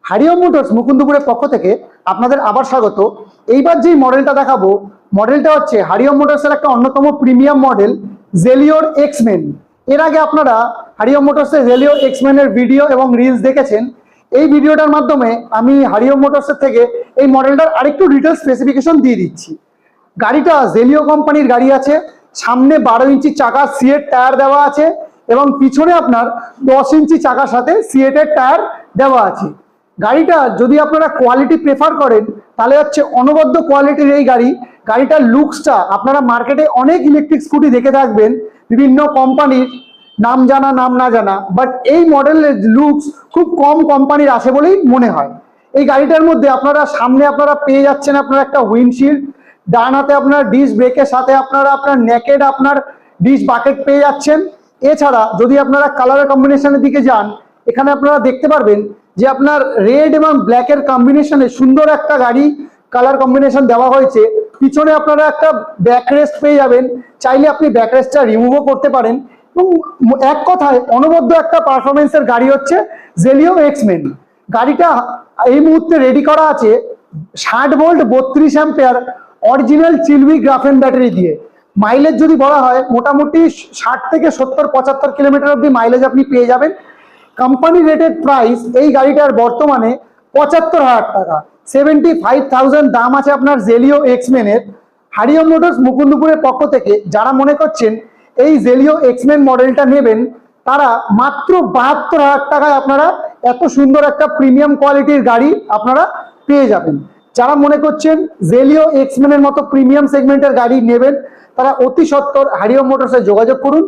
Hari Om motors মুকুন্দপুরের পক্ষ থেকে আপনাদের আবার স্বাগত। এইবার যে মডেলটা দেখাবো, মডেলটা হচ্ছে হারিওম মোটরসের একটা অন্যতম প্রিমিয়াম মডেল জেলিওর এক্সমেন। এর আগে আপনারা হারিওম মোটরসের জেলিওর এক্সমেনের ভিডিও এবং রিলস দেখেছেন। এই ভিডিওটার মাধ্যমে আমি হারিওম মোটরসের থেকে এই মডেলটার আরেকটু ডিটেলস স্পেসিফিকেশন দিয়ে দিচ্ছি। গাড়িটা জেলিও কোম্পানির গাড়ি আছে। সামনে 12 ইঞ্চি চাকা সিএট টায়ার দেওয়া আছে এবং পিছনে আপনার 10 ইঞ্চি চাকার সাথে সিএটের টায়ার দেওয়া আছে। গাড়িটা যদি আপনারা কোয়ালিটি প্রেফার করেন তাহলে হচ্ছে অনবদ্য কোয়ালিটির এই গাড়িটার লুকসটা আপনারা মার্কেটে অনেক ইলেকট্রিক স্কুটি দেখে থাকবেন, বিভিন্ন কোম্পানির নাম জানা নাম না জানা, বাট এই মডেলের লুকস খুব কম কোম্পানির আছে বলেই মনে হয়। এই গাড়িটার মধ্যে আপনারা সামনে আপনারা পেয়ে যাচ্ছেন আপনারা একটা উইন্ডশিল্ড, ডান হাতে আপনার ডিস্ক ব্রেকের সাথে আপনারা আপনার নেকেড আপনার ডিস্ক বাকেট পেয়ে যাচ্ছেন। এছাড়া যদি আপনারা কালারের কম্বিনেশনের দিকে যান, এখানে আপনারা দেখতে পারবেন যে আপনার রেড এবং ব্ল্যাকের কম্বিনেশনে সুন্দর একটা গাড়ি কালার কম্বিনেশন দেওয়া হয়েছে। পিছনে আপনারা একটা ব্যাকরেস্ট পেয়ে যাবেন, চাইলে আপনি ব্যাকরেস্টটা রিমুভও করতে পারেন। এবং এক কথায় অনবদ্য একটা পারফরমেন্সের গাড়ি হচ্ছে জেলিও এক্সমেন। গাড়িটা এই মুহূর্তে রেডি করা আছে 60 ভোল্ট 32 অ্যাম্পিয়ার অরিজিনাল চিলউইক গ্রাফেন ব্যাটারি দিয়ে। মাইলেজ যদি বলা হয় মোটামুটি 60 থেকে 70-75 কিলোমিটার অব্দি মাইলেজ আপনি পেয়ে যাবেন। কোম্পানি রেটেড প্রাইস এই গাড়িটার বর্তমানে 75,000 টাকা, 75,000 দাম আছে আপনার জেলিও এক্সমেনের। হারিওম মোটরস মুকুন্দপুরের পক্ষ থেকে যারা মনে করছেন এই জেলিও এক্সমেন মডেলটা নেবেন, তারা মাত্র 72,000 টাকায় আপনারা এত সুন্দর একটা প্রিমিয়াম কোয়ালিটির গাড়ি আপনারা পেয়ে যাবেন। যারা মনে করছেন জেলিও এক্সমেনের মতো প্রিমিয়াম সেগমেন্টের গাড়ি নেবেন, তারা অতি সত্বর হারিওম মোটরসে যোগাযোগ করুন।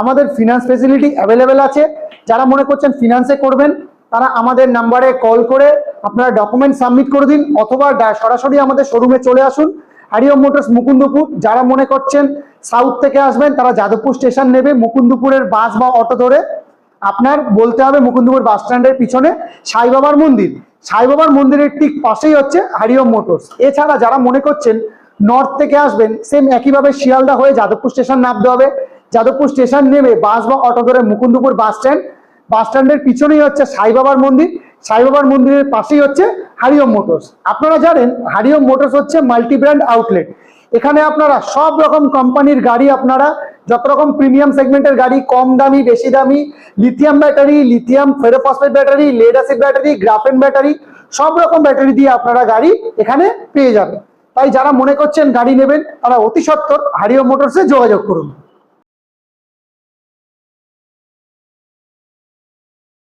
আমাদের ফিনান্স ফেসিলিটি অ্যাভেলেবেল আছে। যারা মনে করছেন ফিনান্সে করবেন, তারা আমাদের নাম্বারে কল করে আপনারা ডকুমেন্ট সাবমিট করে দিন, অথবা সরাসরি আমাদের শোরুমে চলে আসুন হারিওম মোটরস মুকুন্দপুর। যারা মনে করছেন সাউথ থেকে আসবেন, তারা যাদবপুর স্টেশন নেবে, মুকুন্দপুরের বাস বা অটো ধরে আপনার বলতে হবে মুকুন্দপুর বাস স্ট্যান্ডের পিছনে সাই বাবার মন্দির। সাই বাবার মন্দিরের ঠিক পাশেই হচ্ছে হারিওম মোটরস। এছাড়া যারা মনে করছেন নর্থ থেকে আসবেন, সেম একইভাবে শিয়ালদা হয়ে যাদবপুর স্টেশন নামতে হবে। যাদবপুর স্টেশন নেমে বাস বা অটো ধরে মুকুন্দপুর বাস স্ট্যান্ডের পিছনেই হচ্ছে সাই বাবার মন্দির। সাই বাবার মন্দিরের পাশেই হচ্ছে হারিওম মোটরস। আপনারা জানেন হারিওম মোটরস হচ্ছে মাল্টি ব্র্যান্ড আউটলেট। এখানে আপনারা সব রকম কোম্পানির গাড়ি, আপনারা যত রকম প্রিমিয়াম সেগমেন্টের গাড়ি, কম দামি বেশি দামি, lithium battery, lithium ferrophosphate battery, lead acid battery, graphene battery, সব রকম ব্যাটারি দিয়ে আপনারা গাড়ি এখানে পেয়ে যাবেন। তাই যারা মনে করছেন গাড়ি নেবেন, তারা অতি সত্বর হারিওম মোটরসে যোগাযোগ করুন।